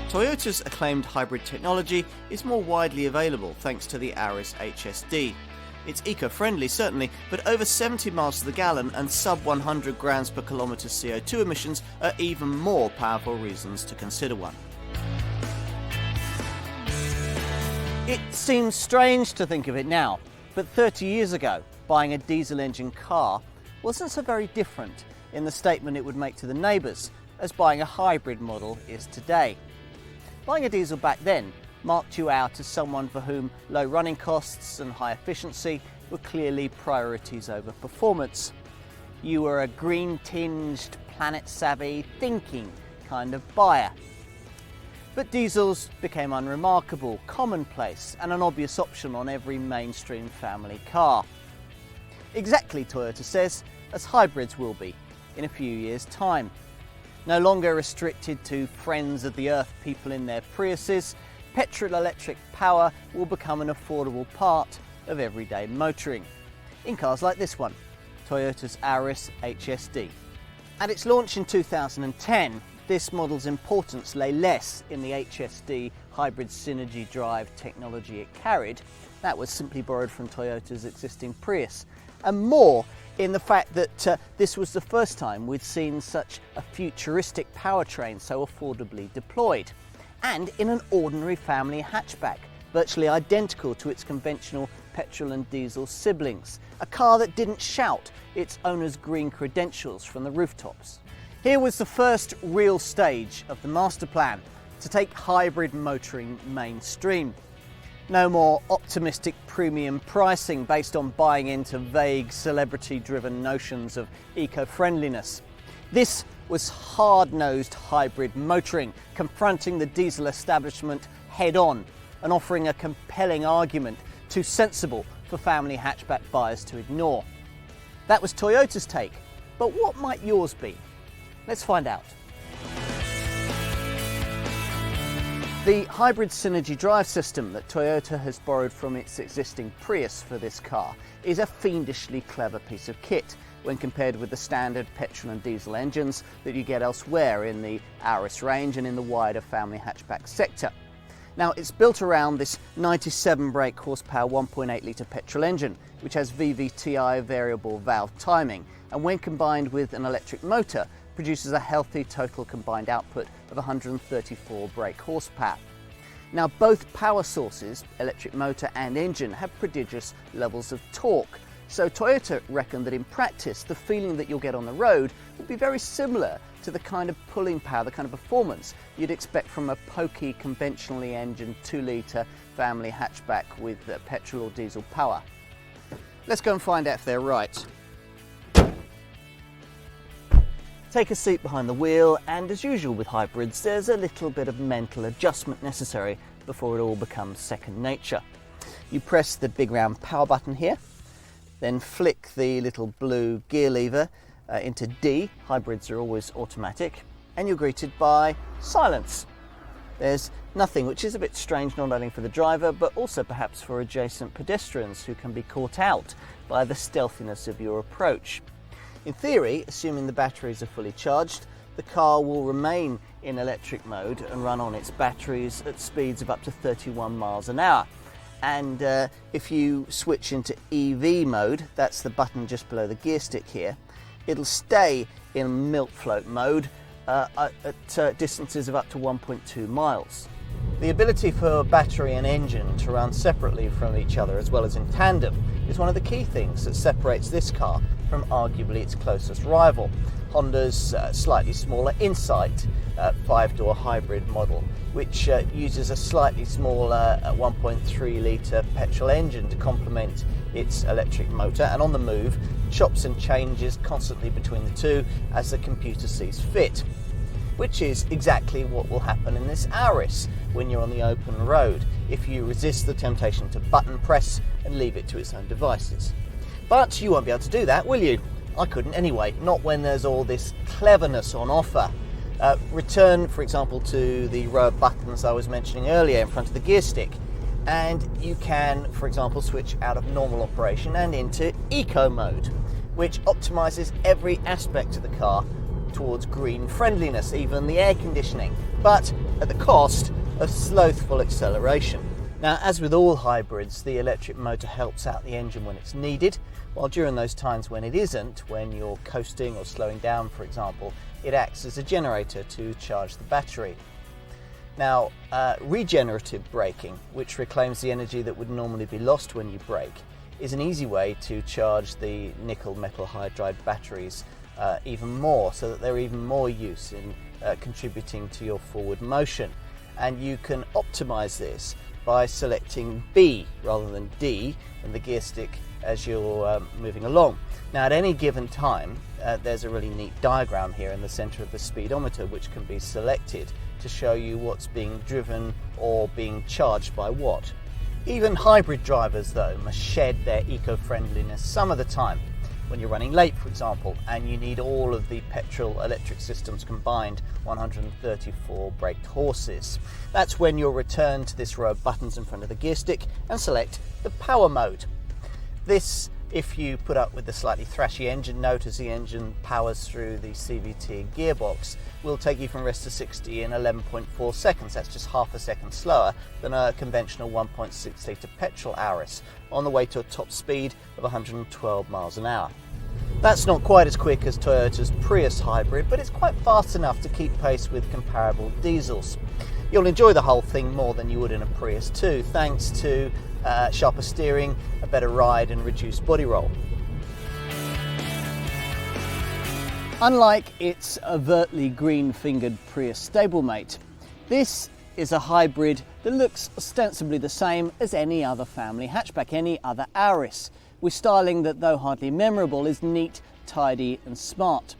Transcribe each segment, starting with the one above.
Toyota's acclaimed hybrid technology is more widely available thanks to the Auris HSD. It's eco-friendly certainly, but over 70 miles to the gallon and sub 100 grams per kilometre CO2 emissions are even more powerful reasons to consider one. It seems strange to think of it now, but 30 years ago, buying a diesel engine car wasn't so very different in the statement it would make to the neighbours as buying a hybrid model is today. Buying a diesel back then marked you out as someone for whom low running costs and high efficiency were clearly priorities over performance. You were a green-tinged, planet-savvy, thinking kind of buyer. But diesels became unremarkable, commonplace, and an obvious option on every mainstream family car. Exactly, Toyota says, as hybrids will be in a few years' time. No longer restricted to friends of the earth people in their Priuses, petrol-electric power will become an affordable part of everyday motoring. In cars like this one, Toyota's Auris HSD. At its launch in 2010, this model's importance lay less in the HSD hybrid synergy drive technology it carried, that was simply borrowed from Toyota's existing Prius, and more in the fact that this was the first time we'd seen such a futuristic powertrain so affordably deployed, and in an ordinary family hatchback, virtually identical to its conventional petrol and diesel siblings, a car that didn't shout its owner's green credentials from the rooftops. Here was the first real stage of the masterplan to take hybrid motoring mainstream. No more optimistic premium pricing based on buying into vague celebrity-driven notions of eco-friendliness. This was hard-nosed hybrid motoring, confronting the diesel establishment head-on and offering a compelling argument too sensible for family hatchback buyers to ignore. That was Toyota's take, but what might yours be? Let's find out. The hybrid synergy drive system that Toyota has borrowed from its existing Prius for this car is a fiendishly clever piece of kit when compared with the standard petrol and diesel engines that you get elsewhere in the Auris range and in the wider family hatchback sector. Now, it's built around this 97 brake horsepower 1.8 litre petrol engine, which has VVTi variable valve timing, and when combined with an electric motor, produces a healthy total combined output of 134 brake horsepower. Now, both power sources, electric motor and engine, have prodigious levels of torque. So Toyota reckoned that in practice, the feeling that you'll get on the road will be very similar to the kind of pulling power, the kind of performance you'd expect from a pokey, conventionally engined 2-litre family hatchback with petrol or diesel power. Let's go and find out if they're right. Take a seat behind the wheel, and as usual with hybrids, there's a little bit of mental adjustment necessary before it all becomes second nature. You press the big round power button here, then flick the little blue gear lever into D, hybrids are always automatic, and you're greeted by silence. There's nothing, which is a bit strange not only for the driver, but also perhaps for adjacent pedestrians who can be caught out by the stealthiness of your approach. In theory, assuming the batteries are fully charged, the car will remain in electric mode and run on its batteries at speeds of up to 31 miles an hour. And if you switch into EV mode, that's the button just below the gear stick here, it'll stay in milk float mode at distances of up to 1.2 miles. The ability for battery and engine to run separately from each other as well as in tandem is one of the key things that separates this car from arguably its closest rival, Honda's slightly smaller Insight 5-door hybrid model, which uses a slightly smaller 1.3 litre petrol engine to complement its electric motor, and on the move chops and changes constantly between the two as the computer sees fit, which is exactly what will happen in this Auris when you're on the open road, if you resist the temptation to button press and leave it to its own devices. But you won't be able to do that, will you? I couldn't anyway, not when there's all this cleverness on offer. Return, for example, to the row of buttons I was mentioning earlier in front of the gear stick, and you can, for example, switch out of normal operation and into eco mode, which optimizes every aspect of the car towards green friendliness, even the air conditioning, but at the cost of slothful acceleration. Now, as with all hybrids, the electric motor helps out the engine when it's needed, while during those times when it isn't, when you're coasting or slowing down, for example, it acts as a generator to charge the battery. Now, regenerative braking, which reclaims the energy that would normally be lost when you brake, is an easy way to charge the nickel metal hydride batteries even more, so that they're even more use in contributing to your forward motion. And you can optimize this by selecting B rather than D in the gear stick as you're moving along. Now, at any given time, there's a really neat diagram here in the center of the speedometer which can be selected to show you what's being driven or being charged by what. Even hybrid drivers, though, must shed their eco-friendliness some of the time. When you're running late, for example, and you need all of the petrol electric systems combined, 134 braked horses. That's when you'll return to this row of buttons in front of the gear stick and select the power mode. This, if you put up with the slightly thrashy engine note as the engine powers through the CVT gearbox, will take you from rest to 60 in 11.4 seconds. That's just half a second slower than a conventional 1.6 litre petrol Auris, on the way to a top speed of 112 miles an hour. That's not quite as quick as Toyota's Prius hybrid, but it's quite fast enough to keep pace with comparable diesels. You'll enjoy the whole thing more than you would in a Prius too, thanks to sharper steering, a better ride and reduced body roll. Unlike its overtly green-fingered Prius stablemate, this is a hybrid that looks ostensibly the same as any other family hatchback, any other Auris, with styling that, though hardly memorable, is neat, tidy and smart.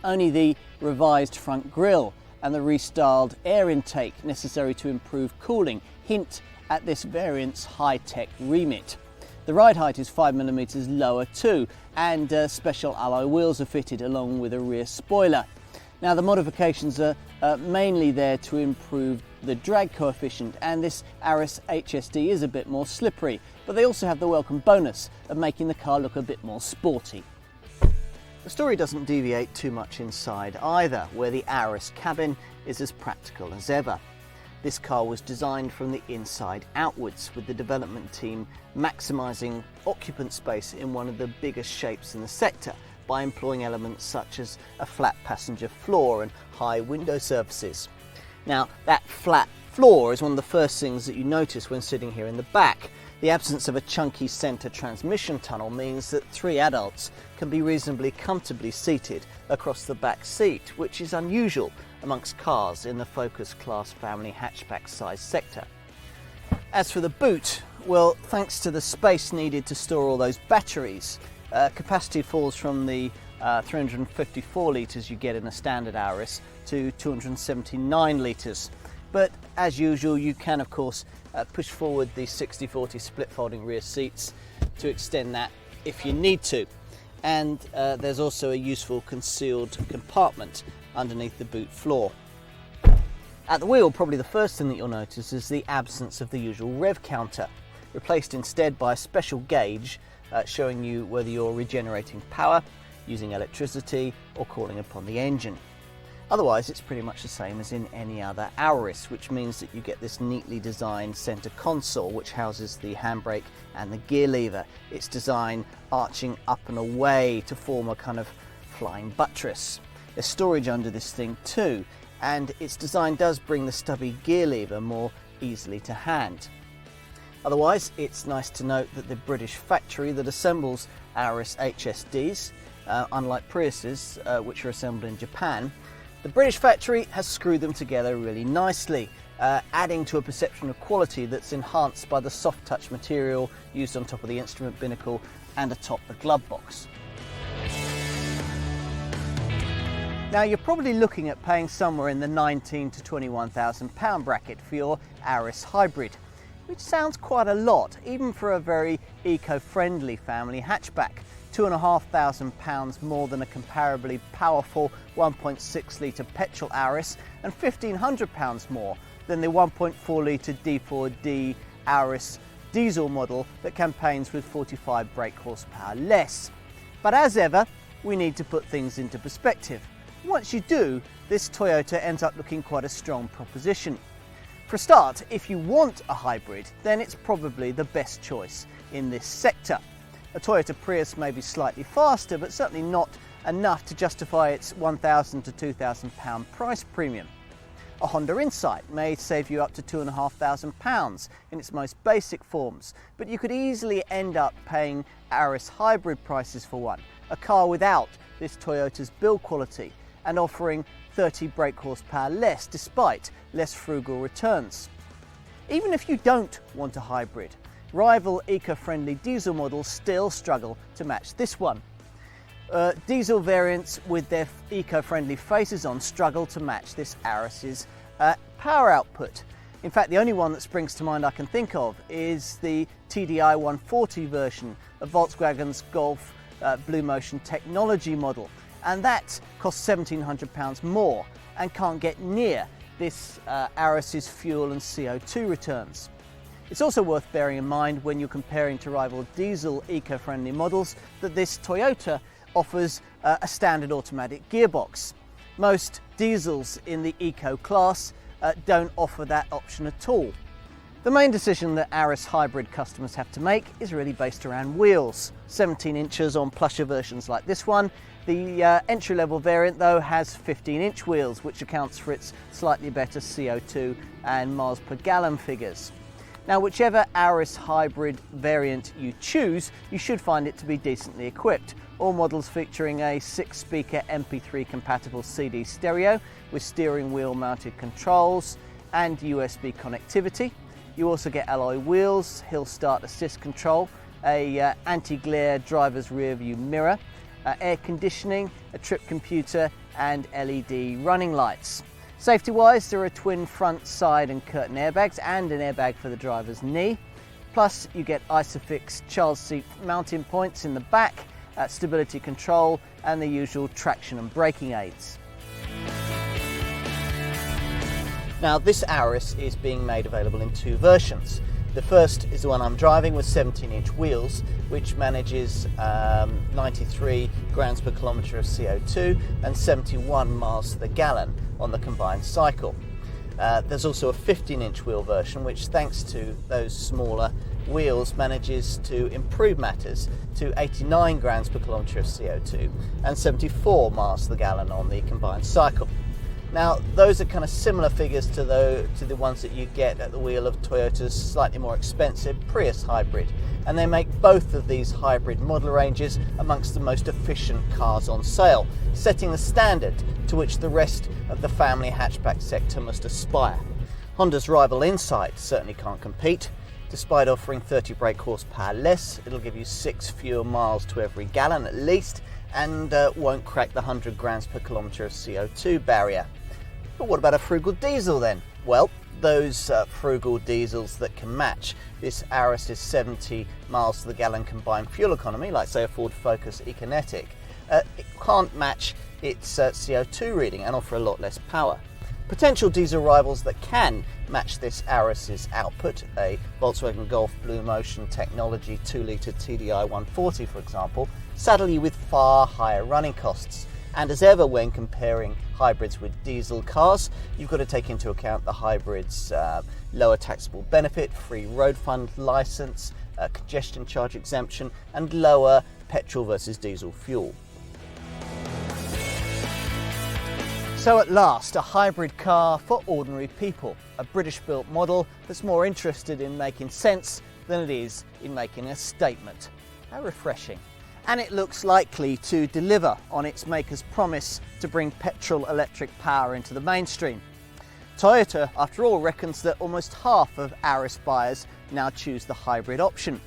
Only the revised front grille and the restyled air intake necessary to improve cooling hint at this variant's high-tech remit. The ride height is 5mm lower too, and special alloy wheels are fitted along with a rear spoiler. Now, the modifications are mainly there to improve the drag coefficient, and this Auris HSD is a bit more slippery, but they also have the welcome bonus of making the car look a bit more sporty. The story doesn't deviate too much inside either, where the Auris cabin is as practical as ever. This car was designed from the inside outwards, with the development team maximising occupant space in one of the biggest shapes in the sector by employing elements such as a flat passenger floor and high window surfaces. Now, that flat floor is one of the first things that you notice when sitting here in the back. The absence of a chunky centre transmission tunnel means that three adults can be reasonably comfortably seated across the back seat, which is unusual amongst cars in the Focus Class family hatchback size sector. As for the boot, well, thanks to the space needed to store all those batteries, capacity falls from the 354 litres you get in a standard Auris to 279 litres. But as usual, you can of course push forward the 60/40 split folding rear seats to extend that if you need to. And there's also a useful concealed compartment underneath the boot floor. At the wheel, probably the first thing that you'll notice is the absence of the usual rev counter, replaced instead by a special gauge showing you whether you're regenerating power, using electricity or calling upon the engine. Otherwise, it's pretty much the same as in any other Auris, which means that you get this neatly designed center console which houses the handbrake and the gear lever. Its design arching up and away to form a kind of flying buttress. There's storage under this thing too, and its design does bring the stubby gear lever more easily to hand. Otherwise, it's nice to note that the British factory that assembles Auris HSDs, unlike Priuses, which are assembled in Japan, the British factory has screwed them together really nicely, adding to a perception of quality that's enhanced by the soft touch material used on top of the instrument binnacle and atop the glove box. Now, you're probably looking at paying somewhere in the £19,000 to £21,000 bracket for your Auris hybrid, which sounds quite a lot, even for a very eco-friendly family hatchback. £2,500 more than a comparably powerful 1.6 litre petrol Auris, and £1,500 more than the 1.4 litre D4D Auris diesel model that campaigns with 45 brake horsepower less. But as ever, we need to put things into perspective. Once you do, this Toyota ends up looking quite a strong proposition. For a start, if you want a hybrid, then it's probably the best choice in this sector. A Toyota Prius may be slightly faster, but certainly not enough to justify its £1,000 to £2,000 price premium. A Honda Insight may save you up to £2,500 in its most basic forms, but you could easily end up paying Auris hybrid prices for one, a car without this Toyota's build quality and offering 30 brake horsepower less despite less frugal returns. Even if you don't want a hybrid, rival eco-friendly diesel models still struggle to match this one. Diesel variants with their eco-friendly faces on struggle to match this Auris's power output. In fact, the only one that springs to mind I can think of is the TDI 140 version of Volkswagen's Golf Blue Motion technology model, and that costs £1,700 more and can't get near this Auris's fuel and CO2 returns. It's also worth bearing in mind when you're comparing to rival diesel eco-friendly models that this Toyota offers a standard automatic gearbox. Most diesels in the eco class don't offer that option at all. The main decision that Auris hybrid customers have to make is really based around wheels. 17 inches on plusher versions like this one. The entry-level variant though has 15-inch wheels, which accounts for its slightly better CO2 and miles per gallon figures. Now, whichever Auris hybrid variant you choose, you should find it to be decently equipped. All models featuring a 6-speaker MP3 compatible CD stereo with steering wheel mounted controls and USB connectivity. You also get alloy wheels, hill start assist control, a anti-glare driver's rear view mirror, air conditioning, a trip computer and LED running lights. Safety-wise, there are twin front, side and curtain airbags and an airbag for the driver's knee. Plus, you get Isofix child seat mounting points in the back, stability control and the usual traction and braking aids. Now, this Auris is being made available in two versions. The first is the one I'm driving with 17-inch wheels, which manages 93 grams per kilometre of CO2 and 71 miles to the gallon on the combined cycle. There's also a 15-inch wheel version, which thanks to those smaller wheels manages to improve matters to 89 grams per kilometre of CO2 and 74 miles to the gallon on the combined cycle. Now, those are kind of similar figures to the ones that you get at the wheel of Toyota's slightly more expensive Prius hybrid, and they make both of these hybrid model ranges amongst the most efficient cars on sale, setting the standard to which the rest of the family hatchback sector must aspire. Honda's rival Insight certainly can't compete. Despite offering 30 brake horsepower less, it'll give you 6 fewer miles to every gallon at least, and won't crack the 100 grams per kilometre of CO2 barrier. But what about a frugal diesel then? Well, those frugal diesels that can match this Auris's 70 miles to the gallon combined fuel economy, like say a Ford Focus Econetic, it can't match its CO2 reading and offer a lot less power. Potential diesel rivals that can match this Auris's output, a Volkswagen Golf Blue Motion technology 2-litre TDI 140 for example, saddle you with far higher running costs. And as ever when comparing hybrids with diesel cars, you've got to take into account the hybrid's lower taxable benefit, free road fund licence, congestion charge exemption and lower petrol versus diesel fuel. So at last, a hybrid car for ordinary people, a British-built model that's more interested in making sense than it is in making a statement. How refreshing. And it looks likely to deliver on its maker's promise to bring petrol-electric power into the mainstream. Toyota, after all, reckons that almost half of Auris buyers now choose the hybrid option.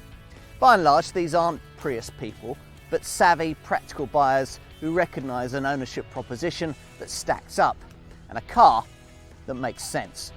By and large, these aren't Prius people, but savvy, practical buyers who recognise an ownership proposition that stacks up and a car that makes sense.